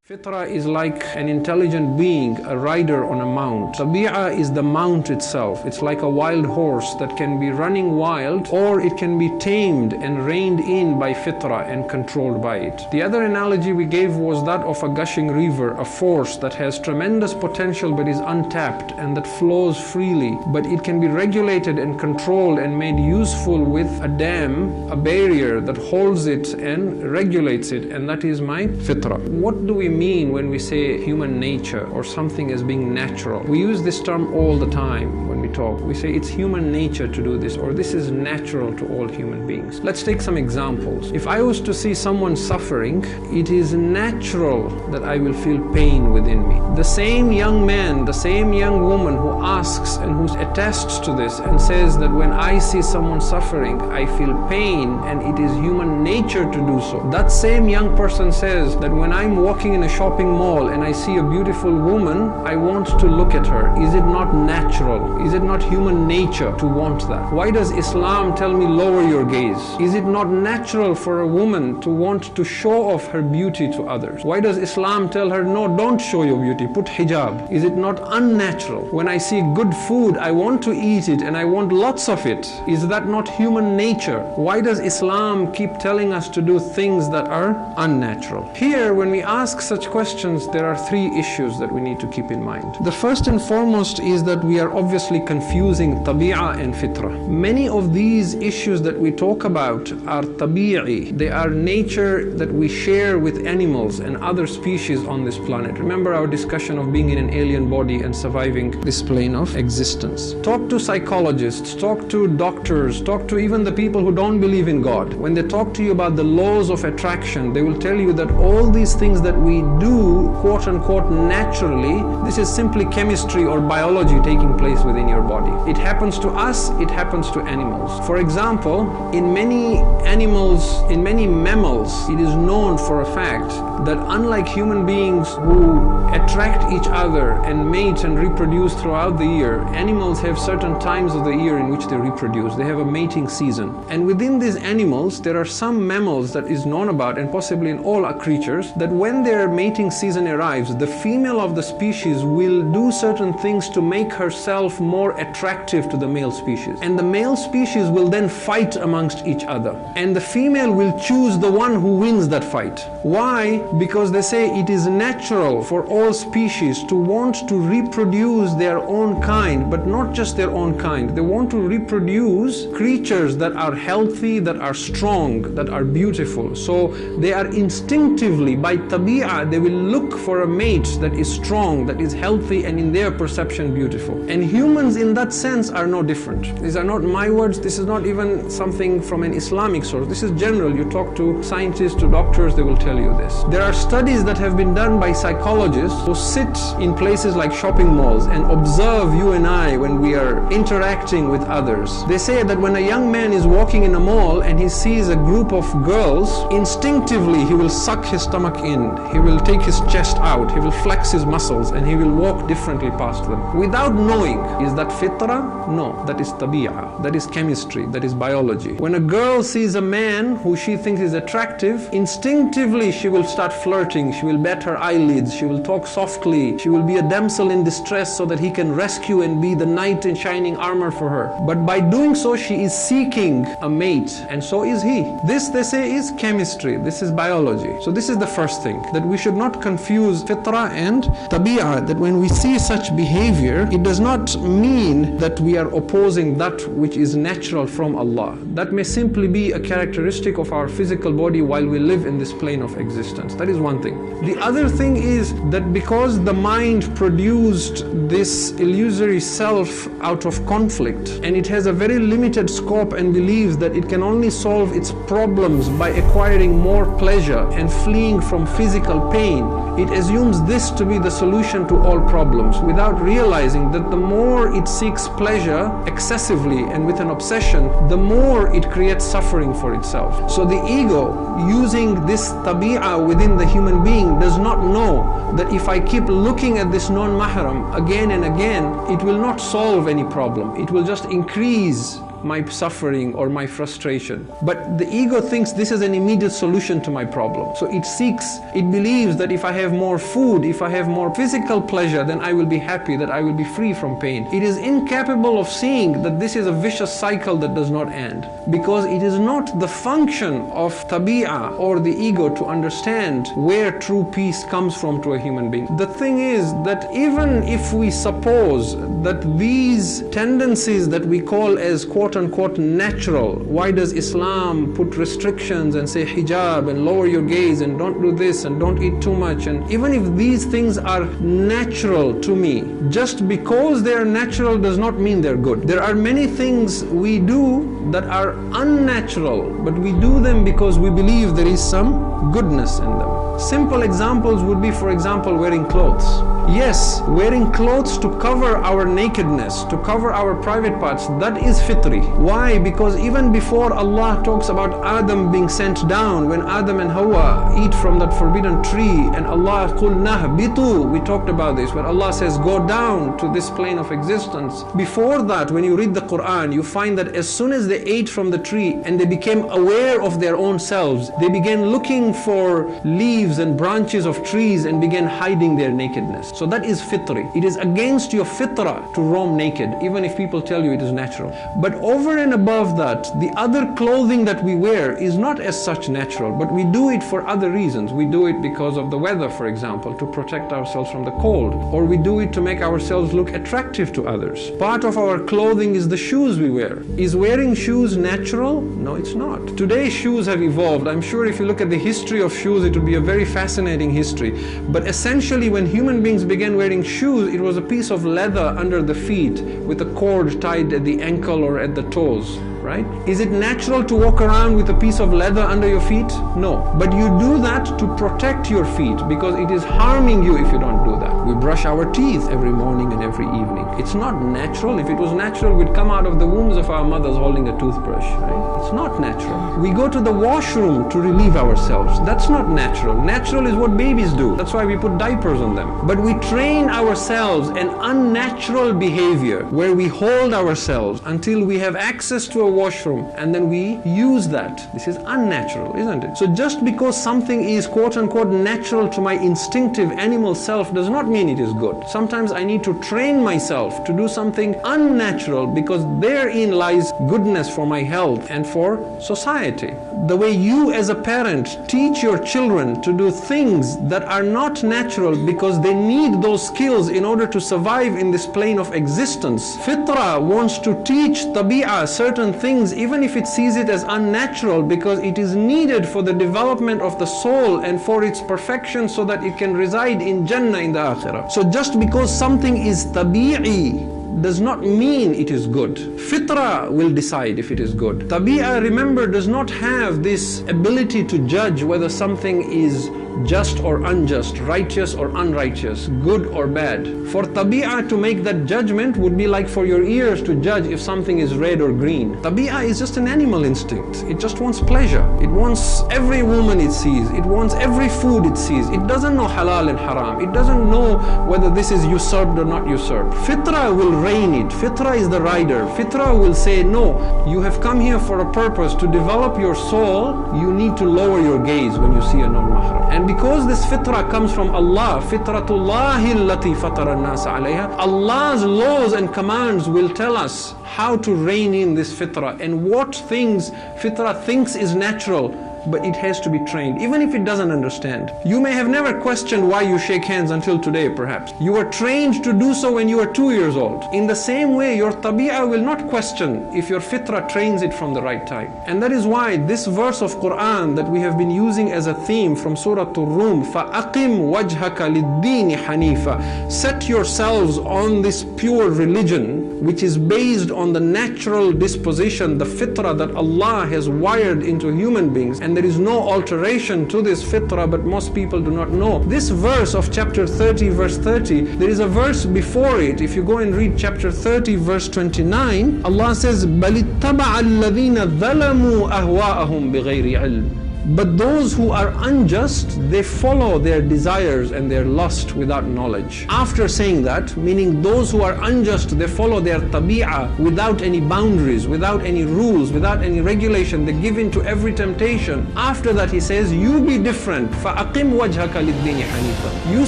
Fitra is like an intelligent being, a rider on a mount. Tabi'ah is the mount itself. It's like a wild horse that can be running wild, or it can be tamed and reined in by fitra and controlled by it. The other analogy we gave was that of a gushing river, a force that has tremendous potential but is untapped and that flows freely, but it can be regulated and controlled and made useful with a dam, a barrier that holds it and regulates it, and that is my fitra. What do we mean when we say human nature or something as being natural? We use this term all the time when we talk. We say it's human nature to do this, or this is natural to all human beings. Let's take some examples. If I was to see someone suffering, it is natural that I will feel pain within me. The same young man, the same young woman who asks and who attests to this and says that when I see someone suffering, I feel pain and it is human nature to do so. That same young person says that when I'm walking in a shopping mall and I see a beautiful woman, I want to look at her. Is it not natural? Is it not human nature to want that? Why does Islam tell me lower your gaze? Is it not natural for a woman to want to show off her beauty to others? Why does Islam tell her, no, don't show your beauty, put hijab? Is it not unnatural? When I see good food, I want to eat it and I want lots of it. Is that not human nature? Why does Islam keep telling us to do things that are unnatural? Here, when we ask such questions, there are three issues that we need to keep in mind. The first and foremost is that we are obviously confusing tabi'ah and fitra. Many of these issues that we talk about are tabi'i. They are nature that we share with animals and other species on this planet. Remember our discussion of being in an alien body and surviving this plane of existence. Talk to psychologists, talk to doctors, talk to even the people who don't believe in God. When they talk to you about the laws of attraction, they will tell you that all these things that we do, quote unquote, naturally, this is simply chemistry or biology taking place within your body. It happens to us, it happens to animals. For example, in many animals, in many mammals, it is known for a fact that unlike human beings who attract each other and mate and reproduce throughout the year, animals have certain times of the year in which they reproduce. They have a mating season. And within these animals, there are some mammals that is known about, and possibly in all our creatures, that when their mating season arrives, the female of the species will do certain things to make herself more attractive to the male species. And the male species will then fight amongst each other. And the female will choose the one who wins that fight. Why? Because they say it is natural for all species to want to reproduce their own kind, but not just their own kind. They want to reproduce creatures that are healthy, that are strong, that are beautiful. So they are instinctively, by tabi'ah, they will look for a mate that is strong, that is healthy, and in their perception beautiful. And humans in that sense are no different. These are not my words, this is not even something from an Islamic source. This is general. You talk to scientists, to doctors, they will tell you this. There are studies that have been done by psychologists who sit in places like shopping malls and observe you and I when we are interacting with others. They say that when a young man is walking in a mall and he sees a group of girls, instinctively he will suck his stomach in, he will take his chest out, he will flex his muscles, and he will walk differently past them. Without knowing, is that fitra? No, that is tabi'ah, that is chemistry, that is biology. When a girl sees a man who she thinks is attractive, instinctively she will start flirting, she will bat her eyelids, she will talk softly, she will be a damsel in distress so that he can rescue and be the knight in shining armor for her. But by doing so, she is seeking a mate, and so is he. This, they say, is chemistry, this is biology. So this is the first thing, that we should not confuse fitra and tabi'ah, that when we see such behavior, it does not mean that we are opposing that which is natural from Allah. That may simply be a characteristic of our physical body while we live in this plane of existence. That is one thing. The other thing is that because the mind produced this illusory self out of conflict, and it has a very limited scope and believes that it can only solve its problems by acquiring more pleasure and fleeing from physical pain, it assumes this to be the solution to all problems, without realizing that the more it seeks pleasure excessively and with an obsession, the more it creates suffering for itself. So the ego, using this tabi'ah within the human being, does not know that if I keep looking at this non-mahram again and again, it will not solve any problem. It will just increase my suffering or my frustration. But the ego thinks this is an immediate solution to my problem. So it believes that if I have more food, if I have more physical pleasure, then I will be happy, that I will be free from pain. It is incapable of seeing that this is a vicious cycle that does not end, because it is not the function of tabi'ah or the ego to understand where true peace comes from to a human being. The thing is that even if we suppose that these tendencies that we call as quote-unquote natural, why does Islam put restrictions and say hijab and lower your gaze and don't do this and don't eat too much, and even if these things are natural to me, just because they are natural does not mean they're good. There are many things we do that are unnatural, but we do them because we believe there is some goodness in them. Simple examples would be, for example, wearing clothes. Yes, wearing clothes to cover our nakedness, to cover our private parts, that is fitri. Why? Because even before Allah talks about Adam being sent down, when Adam and Hawa eat from that forbidden tree, and Allah قُلْ نَهْبِطُوا, we talked about this, where Allah says go down to this plane of existence. Before that, when you read the Quran, you find that as soon as they ate from the tree and they became aware of their own selves, they began looking for leaves and branches of trees and began hiding their nakedness. So that is fitri. It is against your fitrah to roam naked, even if people tell you it is natural. But over and above that, the other clothing that we wear is not as such natural, but we do it for other reasons. We do it because of the weather, for example, to protect ourselves from the cold, or we do it to make ourselves look attractive to others. Part of our clothing is the shoes we wear. Is wearing shoes natural? No, it's not. Today shoes have evolved. I'm sure if you look at the history of shoes, it would be a very fascinating history. But essentially, when human beings began wearing shoes, it was a piece of leather under the feet with a cord tied at the ankle or at the toes, right? Is it natural to walk around with a piece of leather under your feet? No. But you do that to protect your feet, because it is harming you if you don't do that. We brush our teeth every morning and every evening. It's not natural. If it was natural, we'd come out of the wombs of our mothers holding a toothbrush, right? It's not natural. We go to the washroom to relieve ourselves. That's not natural. Natural is what babies do. That's why we put diapers on them. But we train ourselves an unnatural behavior where we hold ourselves until we have access to a washroom and then we use that. This is unnatural, isn't it? So just because something is quote-unquote natural to my instinctive animal self does not mean it is good. Sometimes I need to train myself to do something unnatural, because therein lies goodness for my health and for society. The way you as a parent teach your children to do things that are not natural because they need those skills in order to survive in this plane of existence. Fitra wants to teach tabi'ah certain things even if it sees it as unnatural, because it is needed for the development of the soul and for its perfection so that it can reside in Jannah in the Akhirah. So just because something is tabi'i does not mean it is good. Fitra will decide if it is good. Tabi'ah, remember, does not have this ability to judge whether something is just or unjust, righteous or unrighteous, good or bad. For tabi'ah to make that judgment would be like for your ears to judge if something is red or green. Tabi'ah is just an animal instinct. It just wants pleasure. It wants every woman it sees. It wants every food it sees. It doesn't know halal and haram. It doesn't know whether this is usurped or not usurped. Fitra will rein it. Fitra is the rider. Fitra will say, no, you have come here for a purpose. To develop your soul, you need to lower your gaze when you see a non-mahram. And because this fitrah comes from Allah, fitratullahi allati fatara an-nas alayha, Allah's laws and commands will tell us how to rein in this fitrah and what things fitrah thinks is natural, but it has to be trained, even if it doesn't understand. You may have never questioned why you shake hands until today, perhaps. You were trained to do so when you were 2 years old. In the same way, your tabi'ah will not question if your fitrah trains it from the right time. And that is why this verse of Quran that we have been using as a theme from Surah Ar-Rum, فَأَقِمْ وَجْهَكَ لِلدِّينِ حَنِيفًا, set yourselves on this pure religion, which is based on the natural disposition, the fitrah that Allah has wired into human beings, and there is no alteration to this fitrah, but most people do not know. This verse of chapter 30, verse 30, there is a verse before it. If you go and read chapter 30, verse 29, Allah says, بَلِ اتَّبَعَ الَّذِينَ ظَلَمُوا أَهْوَاءَهُمْ بِغَيْرِ عِلْمٍ. But those who are unjust, they follow their desires and their lust without knowledge. After saying that, meaning those who are unjust, they follow their tabi'ah without any boundaries, without any rules, without any regulation, they give in to every temptation. After that he says, you be different. فَأَقِمْ وَجْهَكَ لِلدِّينِ حَنِيفًا. You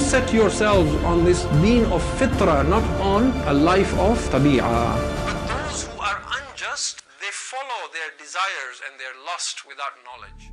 set yourselves on this deen of fitrah, not on a life of tabi'ah. But those who are unjust, they follow their desires and their lust without knowledge.